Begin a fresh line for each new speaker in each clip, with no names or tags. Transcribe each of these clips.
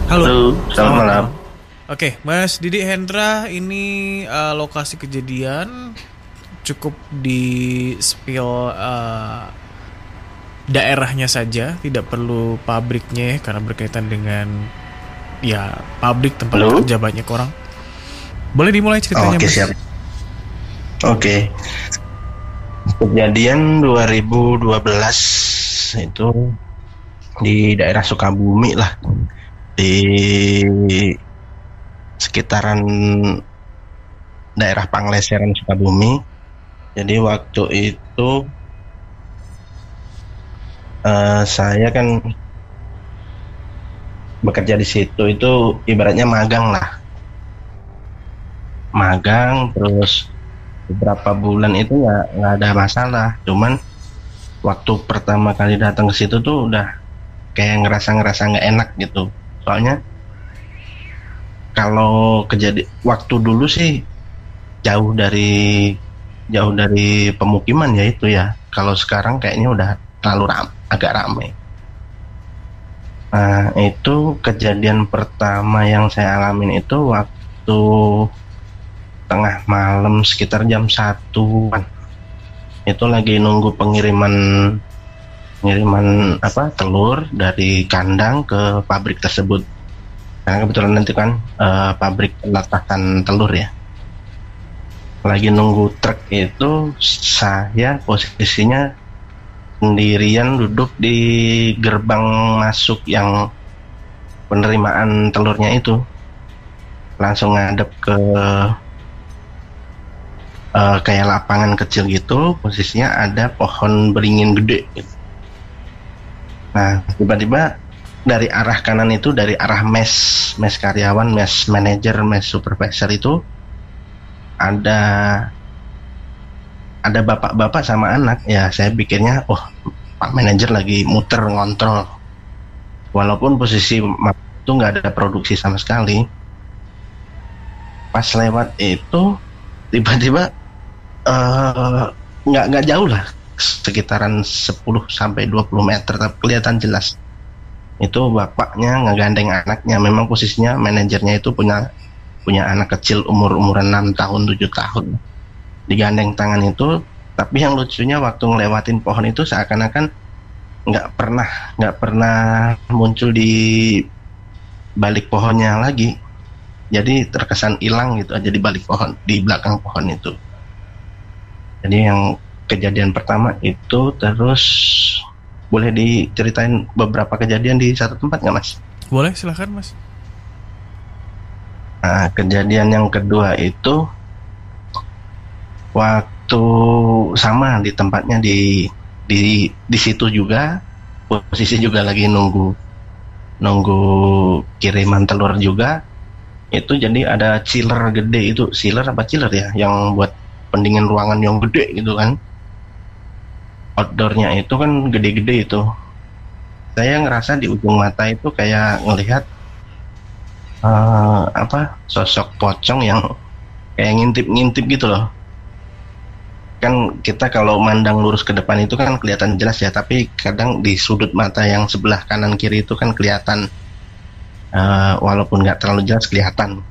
Halo,
Halo, selamat
selamat
malam.
malam. Oke, Mas Didi Hendra, ini lokasi kejadian cukup di spill daerahnya saja, tidak perlu pabriknya ya, karena berkaitan dengan ya pabrik tempat
Halo.
kerja banyak orang. Boleh dimulai ceritanya,
Oke, siap.
Mas?
Oke. Kejadian 2012 itu di daerah Sukabumi lah, di sekitaran daerah Pangleseran Sukabumi. Jadi waktu itu saya kan bekerja di situ itu ibaratnya magang lah, magang terus beberapa bulan itu nggak ada masalah. Cuman waktu pertama kali datang ke situ tuh udah kayak ngerasa nggak enak gitu. Soalnya kalau kejadian waktu dulu sih jauh dari jauh dari pemukiman ya itu ya. Kalau sekarang kayaknya udah terlalu agak ramai. Nah, itu kejadian pertama yang saya alamin itu waktu tengah malam sekitar jam 1-an. Itu lagi nunggu pengiriman pengiriman telur dari kandang ke pabrik tersebut. Karena kebetulan nanti kan pabrik peletakan telur ya. Lagi nunggu truk itu saya posisinya sendirian duduk di gerbang masuk yang penerimaan telurnya itu. Langsung ngadep ke kayak lapangan kecil gitu, posisinya ada pohon beringin gede gitu. Nah, tiba-tiba dari arah kanan itu, dari arah mes karyawan, mes manajer, mes supervisor itu ada bapak-bapak sama anak. Ya, saya pikirnya, oh, Pak manajer lagi muter ngontrol. Walaupun posisi itu nggak ada produksi sama sekali. Pas lewat itu, tiba-tiba nggak jauh lah, sekitaran 10 sampai 20 meter, tapi kelihatan jelas itu bapaknya ngegandeng anaknya. Memang posisinya manajernya itu punya anak kecil umuran 6 tahun 7 tahun digandeng tangan itu. Tapi yang lucunya waktu ngelewatin pohon itu seakan-akan nggak pernah muncul di balik pohonnya lagi, jadi terkesan hilang gitu aja di balik pohon, di belakang pohon itu. Jadi yang kejadian pertama itu. Terus boleh diceritain beberapa kejadian di satu tempat nggak, Mas?
Boleh, silahkan, Mas.
Nah, kejadian yang kedua itu waktu sama di tempatnya, di situ juga, posisi juga lagi nunggu kiriman telur juga. Itu jadi ada chiller gede, itu chiller apa chiller ya, yang buat pendingin ruangan yang gede gitu kan. Outdoornya itu kan gede-gede itu. Saya ngerasa di ujung mata itu kayak ngelihat sosok pocong yang kayak ngintip-ngintip gitu loh. Kan kita kalau mandang lurus ke depan itu kan kelihatan jelas ya, tapi kadang di sudut mata yang sebelah kanan kiri itu kan kelihatan, walaupun nggak terlalu jelas kelihatan.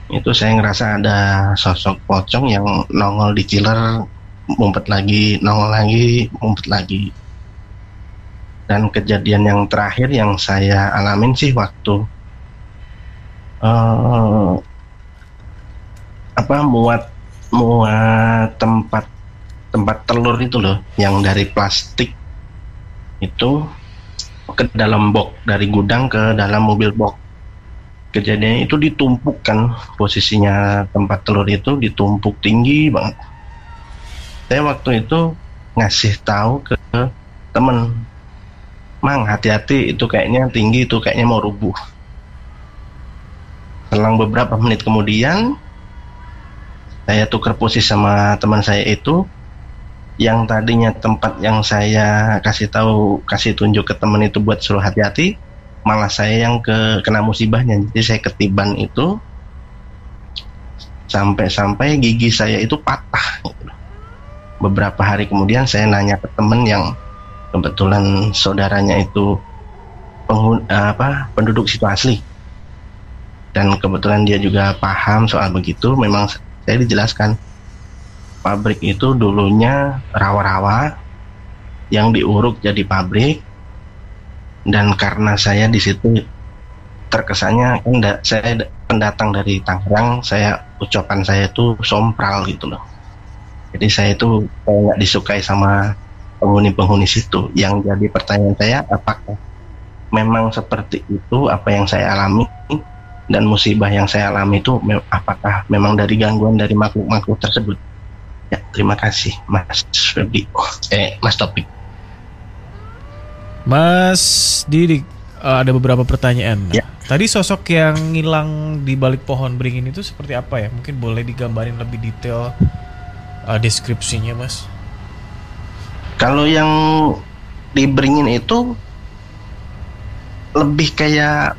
Itu saya ngerasa ada sosok pocong yang nongol di chiller, ngumpet lagi, nongol lagi, ngumpet lagi. Dan kejadian yang terakhir yang saya alamin sih waktu uh, muat muat tempat telur itu loh, yang dari plastik itu ke dalam box, dari gudang ke dalam mobil box. Kejadiannya itu ditumpuk kan, posisinya tempat telur itu ditumpuk tinggi banget. Saya waktu itu ngasih tahu ke temen, Mang, hati-hati, itu kayaknya tinggi, itu kayaknya mau rubuh. Selang beberapa menit kemudian saya tukar posisi sama teman saya itu. Yang tadinya tempat yang saya kasih tunjuk ke teman itu buat suruh hati-hati, malah saya yang kena musibahnya. Jadi saya ketiban itu sampai gigi saya itu patah gitu. Beberapa hari kemudian saya nanya ke temen yang kebetulan saudaranya itu penduduk situ asli. dan kebetulan dia juga paham soal begitu. Memang saya dijelaskan pabrik itu dulunya rawa-rawa yang diuruk jadi pabrik, dan karena saya di situ terkesannya saya pendatang dari Tangerang, ucapan saya itu sompral gitu loh. Jadi saya itu nggak disukai sama penghuni-penghuni situ. Yang jadi pertanyaan saya, apakah memang seperti itu apa yang saya alami, dan musibah yang saya alami itu apakah memang dari gangguan dari makhluk-makhluk tersebut? Ya, terima kasih Mas Febri. Mas Topik.
Mas Didik, ada beberapa pertanyaan.
Ya.
Tadi sosok yang ngilang di balik pohon beringin itu seperti apa ya? Mungkin boleh digambarin lebih detail deskripsinya, Mas.
Kalau yang di beringin itu lebih kayak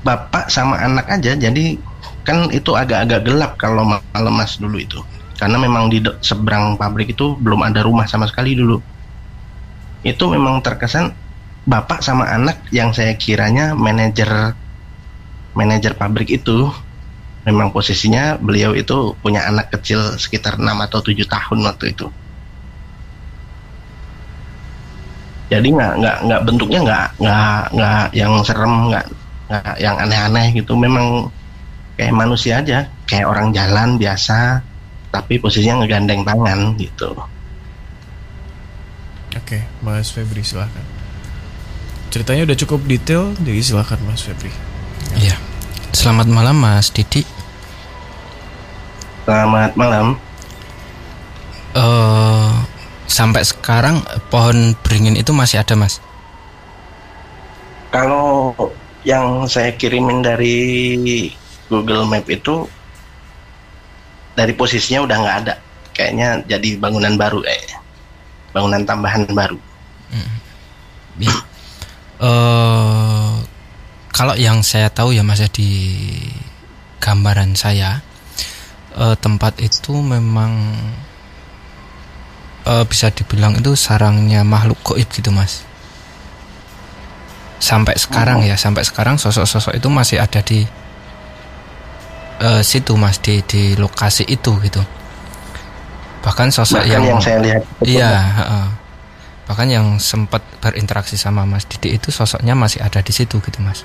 bapak sama anak aja. Jadi kan itu agak-agak gelap kalau malam Mas dulu itu. Karena memang di seberang pabrik itu belum ada rumah sama sekali dulu. Itu memang terkesan bapak sama anak yang saya kiranya manajer pabrik itu. Memang posisinya beliau itu punya anak kecil sekitar 6 atau 7 tahun waktu itu. Jadi nggak bentuknya nggak yang serem, nggak yang aneh-aneh gitu. Memang kayak manusia aja, kayak orang jalan biasa, tapi posisinya ngegandeng tangan gitu.
Oke, Mas Febri silahkan. Ceritanya udah cukup detail, jadi silahkan Mas Febri.
Iya. Selamat malam Mas Didi.
Selamat malam.
Sampai sekarang pohon beringin itu masih ada, Mas?
Kalau yang saya kirimin dari Google Map itu dari posisinya udah nggak ada. Kayaknya jadi bangunan baru, bangunan tambahan baru.
Ya. Kalau yang saya tahu ya Mas, ya, di gambaran saya, tempat itu memang bisa dibilang itu sarangnya makhluk gaib gitu Mas. Sampai sekarang ya, sampai sekarang sosok-sosok itu masih ada di situ Mas, di lokasi itu gitu. Bahkan sosok yang
saya lihat,
iya, bahkan yang sempat berinteraksi sama Mas Didi itu sosoknya masih ada di situ gitu Mas.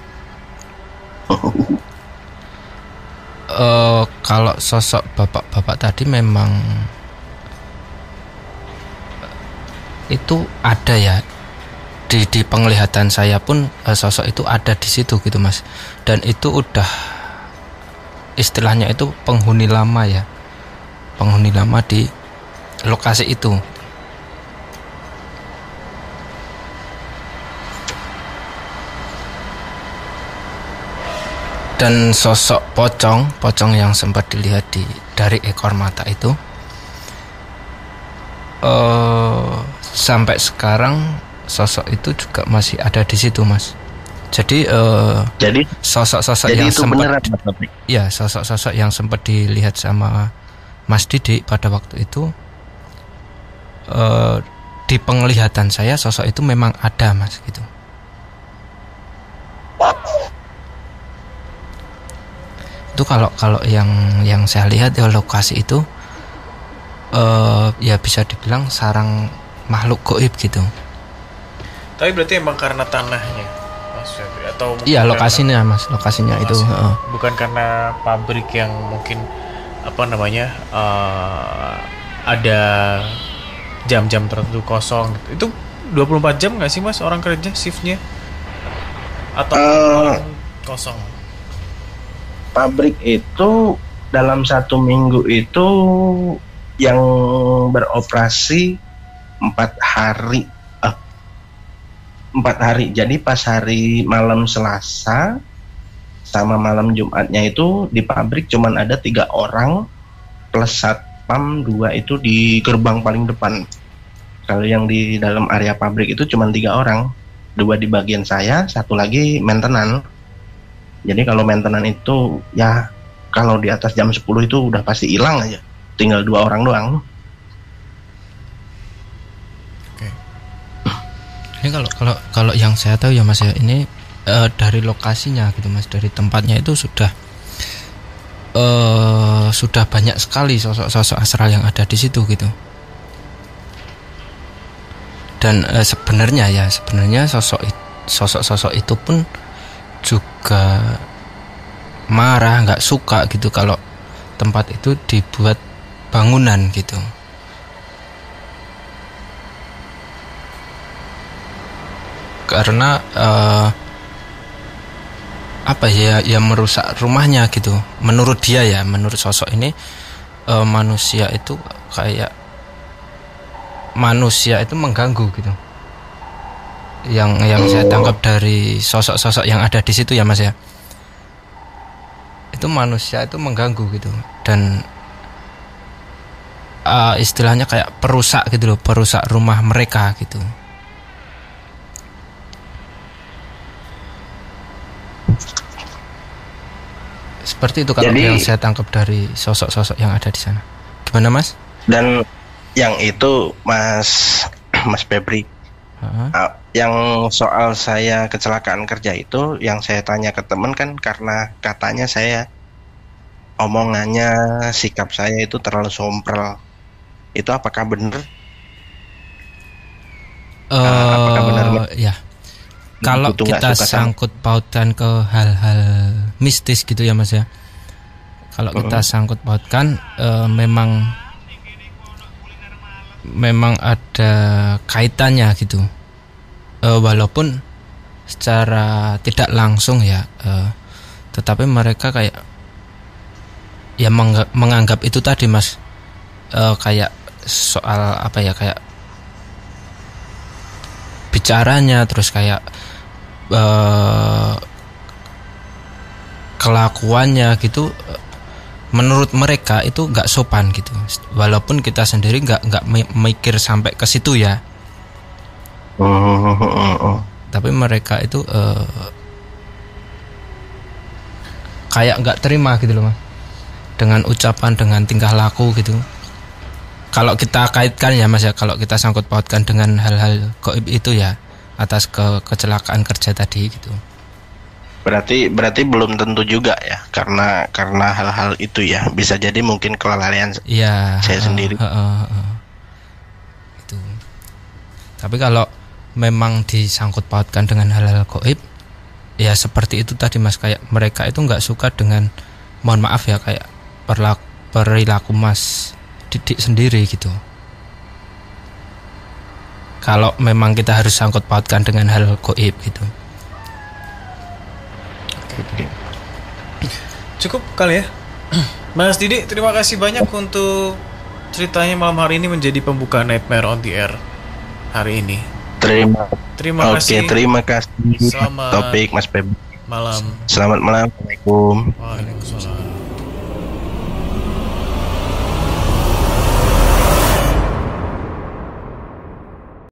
Kalau sosok bapak-bapak tadi memang itu ada ya, di penglihatan saya pun sosok itu ada di situ gitu Mas. Dan itu udah istilahnya itu penghuni lama ya, penghuni lama di lokasi itu. Dan sosok pocong yang sempat dilihat dari ekor mata itu, sampai sekarang sosok itu juga masih ada di situ Mas. Jadi sosok-sosok yang sempat, ya sosok-sosok yang sempat dilihat sama Mas Didi pada waktu itu, di penglihatan saya sosok itu memang ada Mas gitu. Itu kalau yang saya lihat di lokasi itu, ya bisa dibilang sarang makhluk gaib gitu.
Tapi berarti emang karena tanahnya, Mas Febri, atau
iya lokasinya Mas, lokasinya itu
bukan karena pabrik yang mungkin ada jam-jam tertentu kosong gitu. Itu 24 jam nggak sih Mas orang kerja shiftnya, atau kosong?
Pabrik itu dalam 1 minggu itu yang beroperasi 4 hari. 4 hari. Jadi pas hari malam Selasa sama malam Jumatnya itu di pabrik cuman ada 3 orang plus satpam 2 itu di gerbang paling depan. Kalau yang di dalam area pabrik itu cuman 3 orang, 2 di bagian saya, 1 lagi maintenance. Jadi kalau maintenance itu ya kalau di atas jam 10 itu udah pasti hilang aja. Tinggal 2 orang doang.
Oke.
Ini kalau yang saya tahu ya Mas ya, ini dari lokasinya gitu Mas, dari tempatnya itu sudah sudah banyak sekali sosok-sosok astral yang ada di situ gitu. Dan sebenarnya sosok-sosok itu pun juga marah, nggak suka gitu kalau tempat itu dibuat bangunan gitu. Karena ya merusak rumahnya gitu. Menurut dia ya, menurut sosok ini manusia itu mengganggu gitu. Yang saya tangkap dari sosok-sosok yang ada di situ ya Mas ya. Itu manusia itu mengganggu gitu, dan istilahnya kayak perusak gitu loh, perusak rumah mereka gitu. Seperti itu kalau yang saya tangkap dari sosok-sosok yang ada di sana. Gimana Mas?
Dan yang itu Mas Febri, yang soal saya kecelakaan kerja itu, yang saya tanya ke teman kan karena katanya saya omongannya, sikap saya itu terlalu sompral. Itu apakah benar?
Apakah benar? Ya. Kalau kita sangkut pautkan ke hal-hal mistis gitu ya Mas ya. Kalau kita sangkut pautkan memang ada kaitannya gitu. Walaupun secara tidak langsung ya, tetapi mereka kayak ya menganggap itu tadi Mas, kayak soal apa ya, kayak bicaranya, terus kayak kelakuannya gitu, menurut mereka itu nggak sopan gitu. Walaupun kita sendiri nggak mikir sampai ke situ ya. Tapi mereka itu kayak nggak terima gitu loh Mas, dengan ucapan, dengan tingkah laku gitu. Kalau kita kaitkan ya Mas ya, kalau kita sangkut pautkan dengan hal-hal gaib itu ya, atas kecelakaan kerja tadi gitu.
Berarti belum tentu juga ya, karena hal-hal itu ya, bisa jadi mungkin kelalaian ya, saya sendiri.
Itu. Tapi kalau memang disangkut pautkan dengan hal-hal gaib, ya seperti itu tadi Mas, kayak mereka itu nggak suka dengan, mohon maaf ya, kayak perilaku Mas Didik sendiri gitu. Kalau memang kita harus sangkut pautkan dengan hal gaib gitu.
Cukup kali ya. Mas Didik, terima kasih banyak untuk ceritanya malam hari ini, menjadi pembuka Nightmare on the Air hari ini. Terima kasih.
Terima kasih.
Selamat
topik Mas Febri.
Malam.
Selamat malam. Assalamualaikum.
Waalaikumsalam.